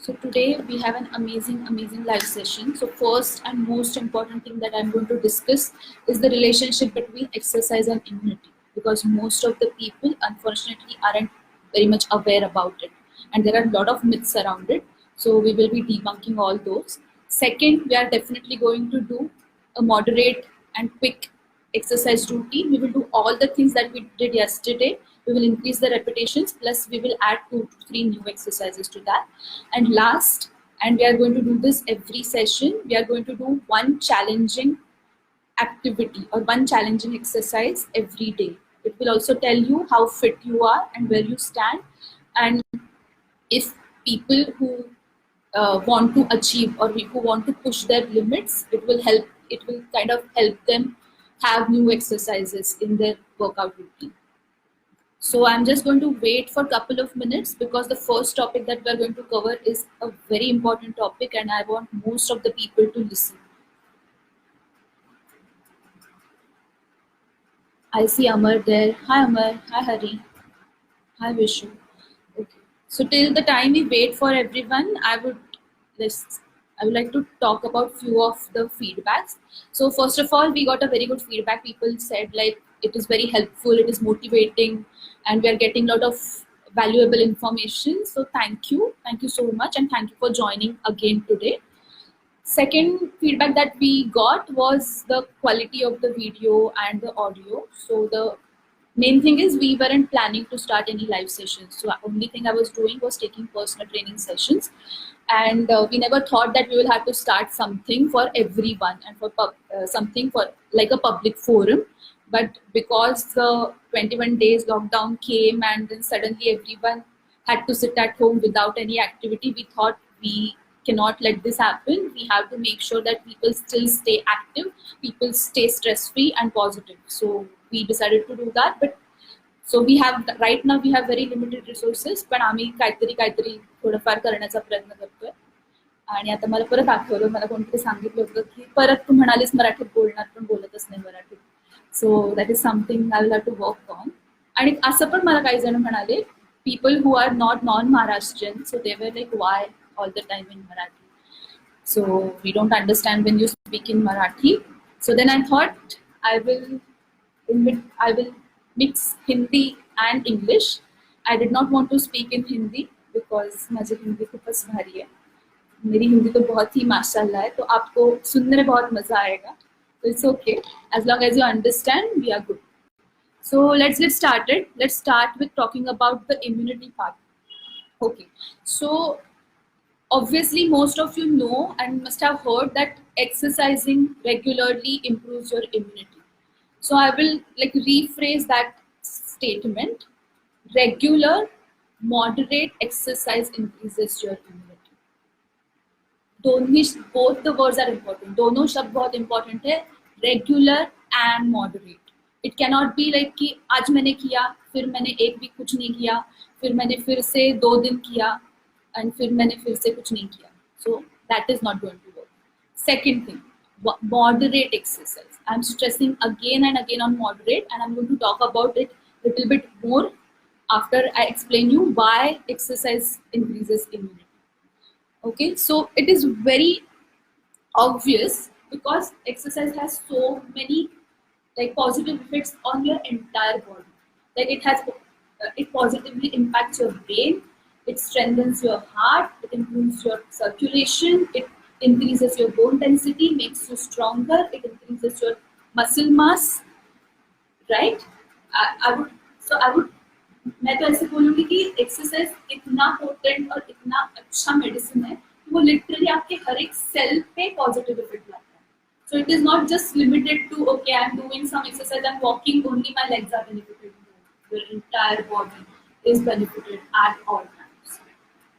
So today we have an amazing live session. So first and most important thing that I'm going to discuss is the relationship between exercise and immunity, because most of the people unfortunately aren't very much aware about it, and there are a lot of myths around it. So we will be debunking all those. Second, we are definitely going to do a moderate and quick exercise routine. We will do all the things that we did yesterday. We will increase the repetitions, plus we will add 2 to 3 new exercises to that. And last, and we are going to do this every session, we are going to do one challenging activity or one challenging exercise every day. It will also tell you how fit you are and where you stand, and if people who want to achieve or who want to push their limits, it will kind of help them have new exercises in their workout routine. So I'm just going to wait for a couple of minutes, because the first topic that we're going to cover is a very important topic and I want most of the people to listen. I see Amar there. Hi Amar. Hi Hari. Hi Vishu. Okay. So till the time we wait for everyone, let's I would like to talk about few of the feedbacks. So first of all, we got a very good feedback. People said like it is very helpful, it is motivating, and we are getting a lot of valuable information. So thank you so much, and thank you for joining again today. Second feedback that we got was the quality of the video and the audio. So the main thing is we weren't planning to start any live sessions. So only thing I was doing was taking personal training sessions, and we never thought that we will have to start something for everyone and for something for like a public forum. But because the 21 days lockdown came and then suddenly everyone had to sit at home without any activity, we thought we cannot let this happen. We have to make sure that people still stay active, people stay stress free and positive. So we decided to do that. But so we have right now we have very limited resources, पण आम्ही काहीतरी थोडंफार करण्याचा प्रयत्न करतोय. आणि आता मला परत आठवलं, मला कोणतरी सांगितलं होतं की परत तू म्हणालीस मराठीत बोलणार पण बोलतच नाही मराठीत. So that is something I will have to work on. आणि असं पण मला काही जण म्हणाले, people who are not non-Maharashtrian, so they were like, why all the time in Marathi? So we don't understand when you speak in Marathi. So then I thought I will mix Hindi and English. I did not want to speak in Hindi because मुझे हिंदी खूपच भारी है. मेरी हिंदी तो बहुत ही माशाल्लाह है, तो आपको सुनने में बहुत मजा आएगा. So it's okay, as long as you understand, we are good. So let's get started. Let's start with talking about the immunity part. Okay, so obviously most of you know and must have heard that exercising regularly improves your immunity. So I will like rephrase that statement. Regular moderate exercise increases your immunity. Both the words are important. दोनों शब्द बहुत important है. Regular and moderate. It cannot be like कि आज मैंने किया, फिर मैंने एक वीक कुछ नहीं किया, फिर मैंने फिर से 2 दिन किया, and फिर मैंने फिर से कुछ नहीं किया. So that is not going to work. Second thing, moderate exercise. I'm stressing again and again on moderate, and I'm going to talk about it a little bit more after I explain you why exercise increases immunity. Okay, so it is very obvious because exercise has so many like positive effects on your entire body. Like it positively impacts your brain, it strengthens your heart, it improves your circulation, it increases your bone density, makes you stronger, it increases your muscle mass, right? I would मैं तो ऐसे बोलूँगी कि exercise इतना potent और इतना अच्छा medicine है कि वो लिटरली आपके हर एक सेल पे पॉजिटिव इफेक्ट लाता है. So it is not just limited to okay, I'm doing some exercise, I'm walking, only my legs are benefited. Your entire body is benefited at all times.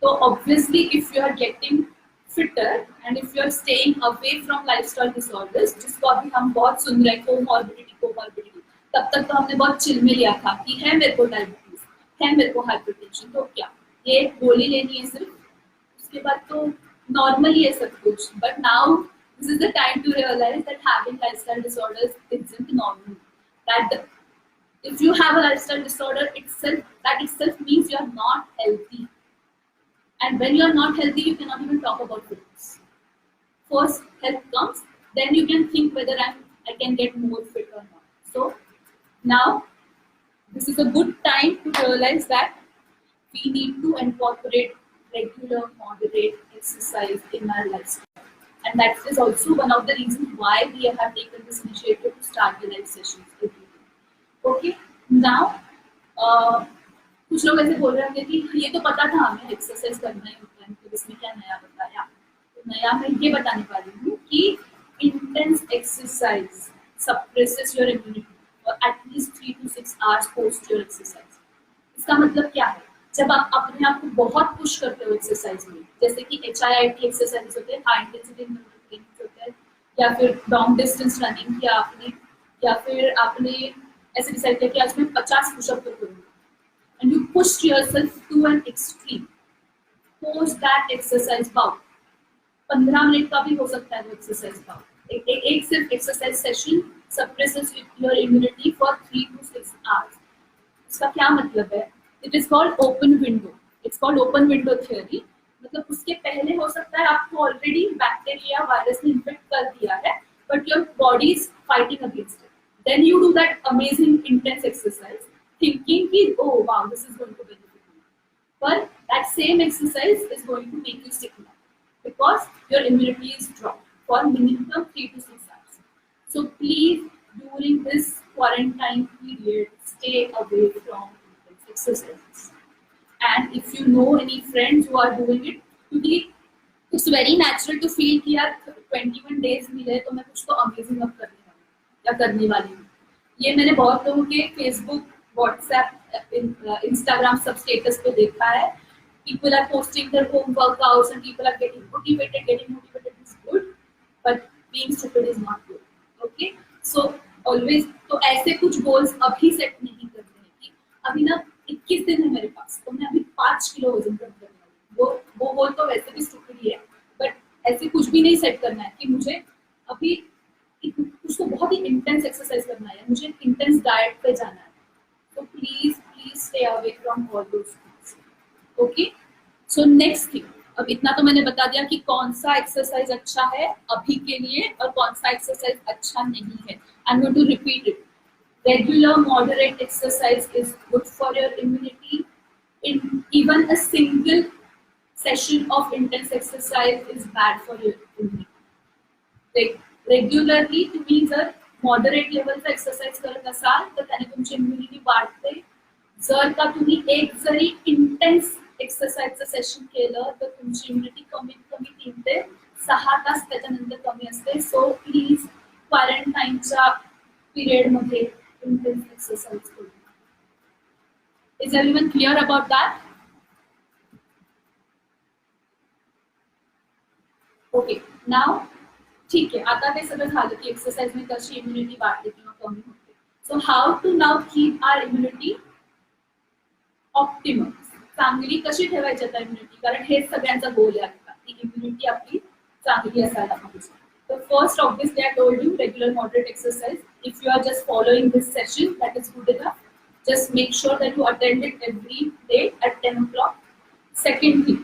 So obviously, if you are getting fitter and if you are staying away from lifestyle disorders, जिसको अभी हम बहुत सुन रहे हैं comorbidity, तब तक तो हमने बहुत चिल में लिया था कि है मेरे को डायबिटीज, है मेरे को हाइपरटेंशन, तो क्या ये गोली लेनी है सिर्फ, उसके बाद तो नॉर्मल ही है सब कुछ. But now this is the time to realize that having lifestyle disorders isn't normal. That if you have a lifestyle disorder itself, that itself means you are not healthy. And when you are not healthy, you cannot even talk about fitness. First, health comes, then you can think whether I can get more fit or not. So now this is a good time to realize that we need to incorporate regular, moderate exercise in our lifestyle. And that is also one of the reasons why we have taken this initiative to start the live sessions every day. Okay, now कुछ लोग ऐसे बोल रहे होंगे कि ये तो पता था हमें एक्सरसाइज करना ही होता है, तो इसमें क्या नया बताया? तो नया मैं ये बताने वाली हूँ कि intense exercise suppresses your immunity for at least 3 to 6 hours post your exercise. इसका मतलब क्या है? जब आप अपने आप को बहुत पुश करते हो एक्सरसाइज में, जैसे कि HIIT एक्सरसाइज होते हैं, हाई इंटेंसिटी इंटरवल ट्रेनिंग होते हैं, या फिर लॉन्ग डिस्टेंस रनिंग किया आपने, या फिर आपने ऐसे डिसाइड किया कि आज मैं 50 पुशअप तो करूँगा, and you pushed yourself to an extreme. Post that exercise bout, 15 minute का भी हो सकता है वो एक्सरसाइज बाउट, एक सिर्फ exercise session suppresses your immunity for 3 to 6 hours. इसका क्या मतलब है? It is called open window. It's called open window theory. मतलब उसके पहले हो सकता है आपको ऑलरेडी बैक्टीरिया वायरस ने इन्फेक्ट कर दिया है, but your body is fighting against it. Then you do that amazing intense exercise, thinking कि oh wow, this is going to benefit me. But that same exercise is going to make you sick now, because your immunity is dropped for minimum 3 to 6 hours. So please, during this quarantine period, stay away from exercises. And if you know any friends who are doing it, क्योंकि it's very natural to feel कि यार 21 days मिले तो मैं कुछ तो amazing अब करने वाली हूँ या करने वाली हूँ. ये मैंने बहुत लोगों के Facebook, WhatsApp, Instagram सब status पे देखा है. People are posting their home workouts and people are getting motivated. Getting motivated is good, but being stupid is not good. Okay, so always तो ऐसे कुछ goals अभी set नहीं करते हैं कि अभी ना 21 दिन है मेरे पास तो मैं अभी 5 किलो वजन कम करने वाली हूँ. वो गोल तो वैसे भी स्टूपिड ही है, बट ऐसे कुछ भी नहीं सेट करना है कि मुझे अभी कुछ तो बहुत ही इंटेंस एक्सरसाइज करना है, मुझे इंटेंस डाइट पे जाना है. तो please stay away from all those things. Okay, so next thing, अब इतना तो मैंने बता दिया कि कौन सा एक्सरसाइज अच्छा है अभी के लिए और कौन सा एक्सरसाइज अच्छा नहीं है. I am going to repeat it. Regular moderate exercise is good for your immunity. Even a single session of intense exercise is bad for your immunity. Like regularly तुम्ही जर moderate level चा exercise करत असाल तर त्याने तुमची immunity वाढते. जर का तुम्ही एक जरी intense exercise चं session केलं तर तुमची immunity कमीत कमी 3 ते 6 तास त्याच्यानंतर कमी असते. So please quarantine च्या period मध्ये intense exercise करू. Is everyone clear about that? Okay, now ठीक आहे, आता ते सगळं झालं की एक्सरसाइज में कशी इम्युनिटी वाढते किंवा कमी होते. So how to now keep our immunity optimum, चांगली कशी ठेवायची आता इम्युनिटी, कारण हेच सगळ्यांचा गोल आहे आता की इम्युनिटी आपली चांगली असायला पाहिजे. So first, obviously, I told you regular moderate exercise. If you are just following this session, that is good enough. Just make sure that you attend it every day at 10 o'clock. Second thing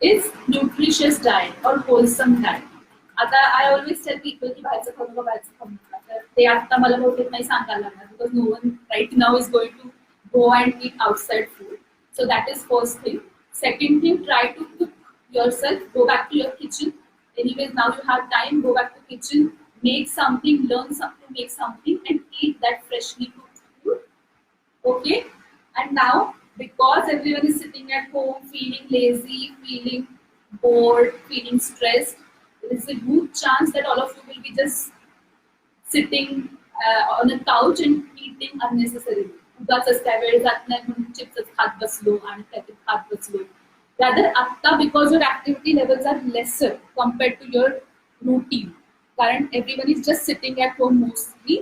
is nutritious diet or wholesome diet. आता I always tell people की बाहेरचं खाऊ नका, बाहेरचं खाऊ नका. तर ते आता मला बहुतेक नाही सांगायला लागणार, because no one right now is going to go and eat outside food. So that is first thing. Second thing, try to cook yourself. Go back to your kitchen. Anyways, now you have time, go back to kitchen, make something, learn something, make something and eat that freshly cooked food. Okay, and now because everyone is sitting at home feeling lazy, feeling bored, feeling stressed, there is a good chance that all of you will be just sitting on a couch and eating unnecessarily. उगाचच त्या वेळ जात नाही म्हणून chips खात बसलो आणि packet खात बसलो. Rather, atta because your activity levels are lesser compared to your routine. Current everyone is just sitting at home mostly.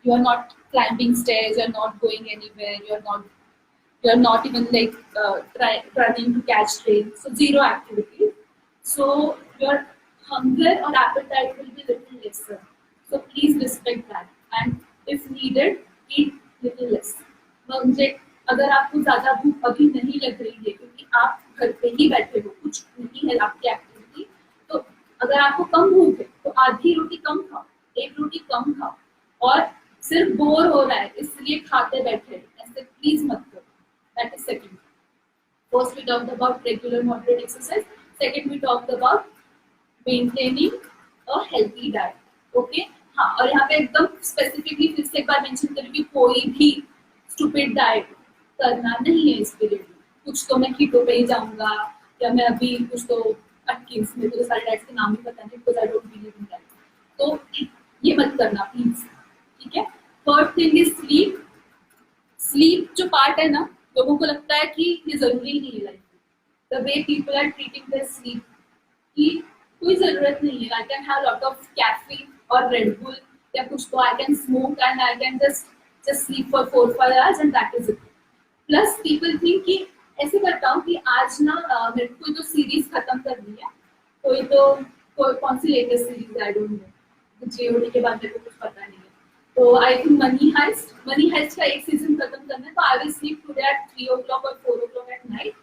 You are not climbing stairs. You are not going anywhere. You are not even like running to catch train. So zero activity. So your hunger or appetite will be little lesser. So please respect that. And if needed, eat little less. म्हणजे अगर आपको ज्यादा भूख अभी नहीं लग रही है क्योंकि आप घर पे ही बैठे हो, कुछ नहीं है आपकी एक्टिविटी, तो अगर आपको कम भूख है तो आधी रोटी कम खाओ, एक रोटी कम खाओ, और सिर्फ बोर हो रहा है इसलिए खाते बैठे ऐसे प्लीज मत करो। That is second. First we talked about regular moderate exercise, second we talked about maintaining a healthy diet. Okay, हाँ, और यहाँ पे एकदम स्पेसिफिकली फिर से एक बार मेंशन करूँ कि कोई भी स्टूपिड डाइट करना नहीं है इस पीरियड में। कुछ तो मैं कीटो पे ही जाऊंगा, या मैं अभी कुछ तो अटकिंस, मेरे को तो सारे डाइट्स के नाम भी पता नहीं because I don't believe in that. तो ये मत करना प्लीज, ठीक है। Third thing is sleep. Sleep जो पार्ट है ना, लोगों को लगता है कि ये जरूरी नहीं है लाइफ में। The way people are treating their sleep की कोई जरूरत नहीं है। I can have lot of caffeine और रेड बुल या कुछ, तो I can smoke and I can just sleep for 4-5 hours and that is it. Plus people think कि ऐसे करता हूँ कि आज ना मेरे को कोई तो सीरीज खत्म करनी है, कोई कौन सी लेटेस्ट सीरीज है आई डोंट नो, जीओडी के बारे में कुछ पता नहीं है, तो आई थिंक मनी हाइस्ट का एक सीजन खत्म करना है, तो I will sleep today at 3 o'clock और 4 o'clock एट नाइट,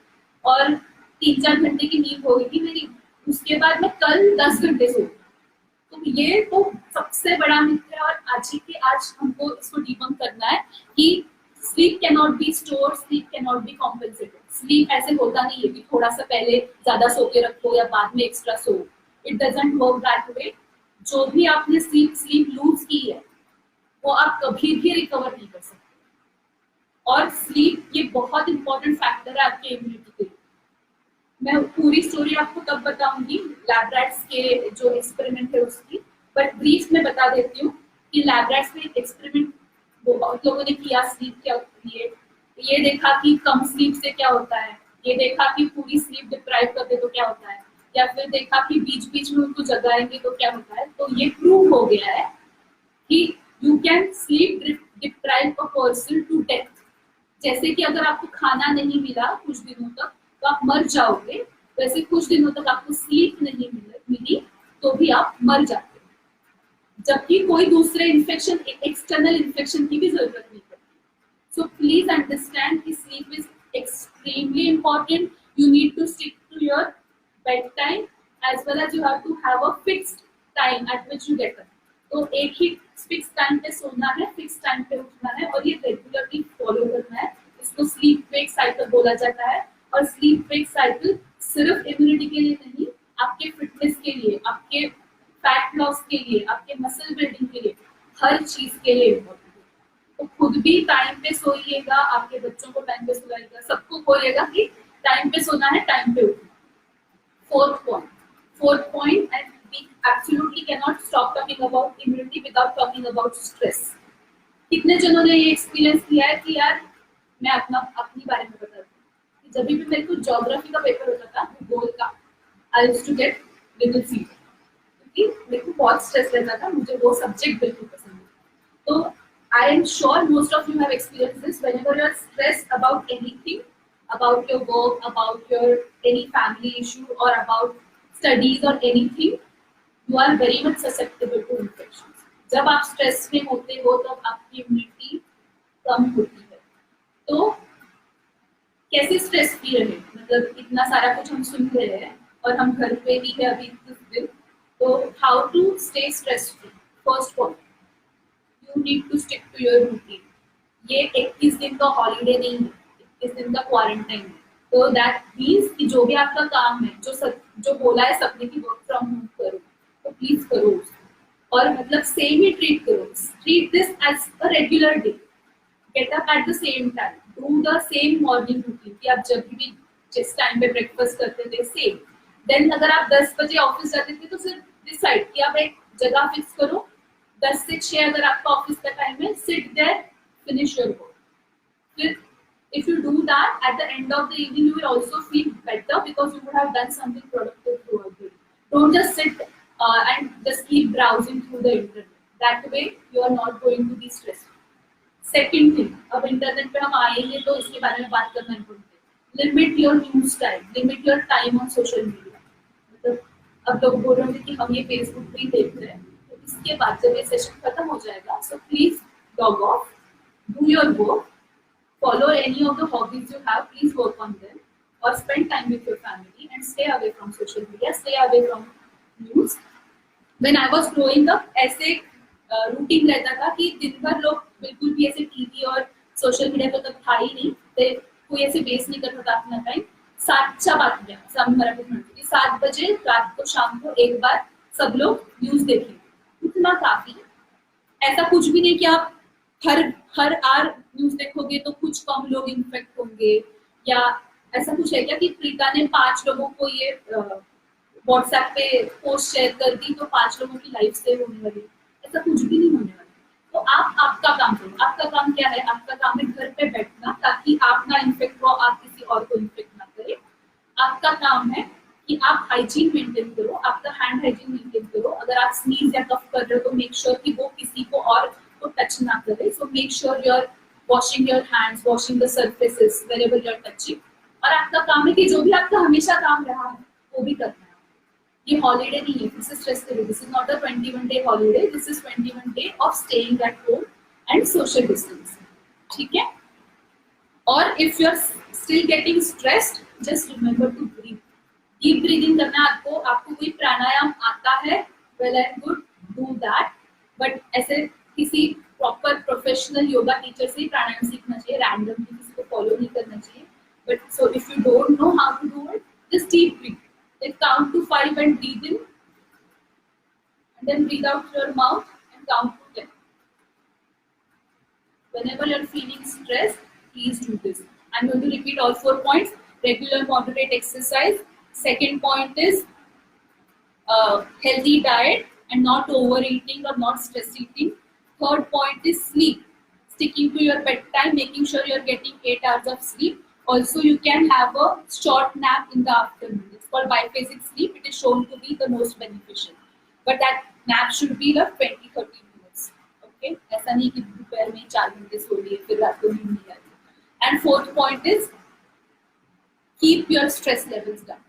और 3-4 घंटे की नींद होगी मेरी, उसके बाद मैं कल 10 घंटे सो। तो ये तो सबसे बड़ा मिथ है, और आज हमको इसको डिबंक करना है कि sleep can not be store, sleep can not be compensated. Sleep ऐसे होता नहीं है कि थोड़ा सा पहले ज्यादा सो के रखो या बाद में extra so. It doesn't work that way. जो भी आपने स्लीप लूज की है वो आप कभी भी रिकवर नहीं कर सकते, और स्लीप ये बहुत इंपॉर्टेंट फैक्टर है आपके इम्यूनिटी के लिए। मैं पूरी स्टोरी आपको तब बताऊंगी लैब रैट्स के जो एक्सपेरिमेंट है उसकी, बट ब्रीफ में बता देती हूँ कि लैब रैट्स में एक एक्सपेरिमेंट बहुत लोगों ने किया स्लीप के लिए। ये देखा कि कम स्लीप से क्या होता है, ये देखा कि पूरी स्लीप डिप्राइव करते तो क्या होता है, या फिर देखा कि बीच बीच में उनको जगाएंगे तो क्या होता है। तो ये प्रूव हो गया है कि you can sleep deprive a person to death. जैसे कि अगर आपको खाना नहीं मिला कुछ दिनों तक तो आप मर जाओगे, वैसे कुछ दिनों तक आपको स्लीप नहीं मिली तो भी आप मर जाते हो, जबकि कोई दूसरे इन्फेक्शन, एक्सटर्नल इन्फेक्शन की भी जरूरत नहीं पड़ती। सो प्लीज अंडरस्टैंड कि sleep is extremely important. You need to stick to your bed time as well as you have to have a fixed time at which you get up. तो एक ही fix time पे सोना है, fix time पे उठना है, और ये रेगुलरली फॉलो करना है। इसको स्लीप वेक साइकिल बोला जाता है, और स्लीप वेक साइकिल सिर्फ इम्यूनिटी के लिए नहीं, आपके फिटनेस के लिए, आपके फैट लॉस के लिए, आपके मसल बिल्डिंग के लिए, हर चीज के लिए इम्पोर्टेंट है। तो खुद भी टाइम पे सोइएगा, आपके बच्चों को टाइम पे सोइएगा, सबको बोलिएगा कि टाइम पे सोना है, टाइम पे उठना। Fourth point, and we absolutely cannot stop talking about immunity without talking about stress. कितने जनों ने ये एक्सपीरियंस किया है कि यार, मैं अपनी बारे में बताती हूँ कि जब भी मेरे को ज्योग्राफी का पेपर होता था भूगोल का, I used to get little fever, क्योंकि मेरे को बहुत स्ट्रेस रहता था, मुझे वो सब्जेक्ट बिल्कुल पसंद नहीं। तो I am sure most of you have experience this, whenever you are stressed about anything, about your work, about your any family issue, or about studies or anything, you are very much susceptible to infections. जब आप stress में होते हो तब आपकी immunity कम होती है। तो कैसे स्ट्रेस फ्री रहे, मतलब इतना सारा कुछ हम सुन रहे हैं और हम घर पे भी है अभी कुछ दिन, तो how to stay stress free. First point, you need to stick to your routine. ये 21 दिन का हॉलीडे नहीं है, 21 दिन का क्वारंटाइन है। तो दैट मीन्स कि जो भी आपका काम है, जो बोला है सबने की वर्क फ्रॉम होम करो, तो प्लीज करो उसको, और मतलब सेम ही ट्रीट करो। Treat this as a regular day, get up at the same time, do the same morning routine कि आप जब भी जिस टाइम पे ब्रेकफास्ट करते थे सेम। देन अगर आप 10 बजे ऑफिस जाते थे तो फिर डिसाइड कि आप एक जगह फिक्स करो, 10 से 6 अगर आपका ऑफिस का टाइम है, sit there, finish your work. फिर if you do that, at the end of the evening you will also feel better because you would have done something productive throughout the day. Don't just sit and just keep browsing through the internet. That way you are not going to be stressed. Second thing, अब internet पे हम आएंगे तो इसके बारे में बात करना इम्पोर्टेंट है। Limit your news time, limit your time on social media. मतलब अब लोग बोल रहे थे कि हम ये फेसबुक पे ही देख रहे हैं, तो इसके बाद जब ये सेशन खत्म हो जाएगा, so please log of, do your work, Follow any of the hobbies you have, please work on them, or spend time with your family and stay away from social media, stay away from news. When I was growing up, ऐसे routine रहता था कि दिन भर लोग बिल्कुल भी ऐसे टीवी और सोशल मीडिया तो तब था ही नहीं, कोई ऐसे वेस्ट नहीं करता था अपना टाइम. 7च्या बातम्या मराठीत म्हणते की 7 बजे रात को शाम को एक बार सब लोग न्यूज देखेंगे, उतना काफी है. ऐसा कुछ भी नहीं कि आप हर हर आर न्यूज देखोगे तो कुछ कम लोग इन्फेक्ट होंगे, या ऐसा कुछ है क्या कि प्रीता ने 5 लोगों को ये व्हाट्सएप पे पोस्ट शेयर कर दी तो 5 लोगों की लाइफ सेव होने वाली. ऐसा कुछ भी नहीं होने वाला. तो आप आपका काम करो. आपका काम क्या है? आपका काम है घर पे बैठना ताकि आप ना इन्फेक्ट हो, आप किसी और को इन्फेक्ट ना करें. आपका काम है कि आप हाइजीन मेंटेन करो, आपका हैंड हाइजीन मेंटेन करो. अगर आप स्नीज या कफ कर रहे हो तो मेक श्योर कि वो किसी को और को टच ना करे. So make sure you are washing your hands, washing the surfaces wherever you are touching. और आपका काम है कि जो भी आपका हमेशा काम रहा है वो भी करना है. ये हॉलीडे नहीं है, this is stress free. This is not a 21 day holiday, this is 21 day of staying at home and social distance. ठीक है? और if you are still getting stressed, just remember to breathe. Deep breathing करना है आपको. आपको कोई प्राणायाम आता है, well and good, do that. But ऐसे किसी प्रॉपर प्रोफेशनल योगा टीचर से ही प्राणायाम सीखना चाहिए, रैंडमली किसी को फॉलो नहीं करना चाहिए. But so if you don't know how to do it, just deep breath. Like count to 5 and breathe in, and then breathe out through your mouth and count to 10. Whenever you're feeling stressed, please do this. I'm going to repeat all 4 points. Regular moderate exercise. Second point is healthy diet and not overeating or not stress eating. Third point is sleep. Sticking to your bedtime, making sure you're getting 8 hours of sleep. Also, you can have a short nap in the afternoon. It's called biphasic sleep. It is shown to be the most beneficial. But that nap should be like 20-30 minutes. Okay? ऐसा नहीं कि दोपहर में 4 घंटे सो लिए फिर रात को नींद नहीं आती. And fourth point is keep your stress levels down.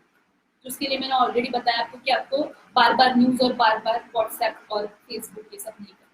जिसके लिए मैंने ऑलरेडी बताया आपको कि आपको बार बार न्यूज और बार बार व्हाट्सएप और फेसबुक ये सब नहीं करना.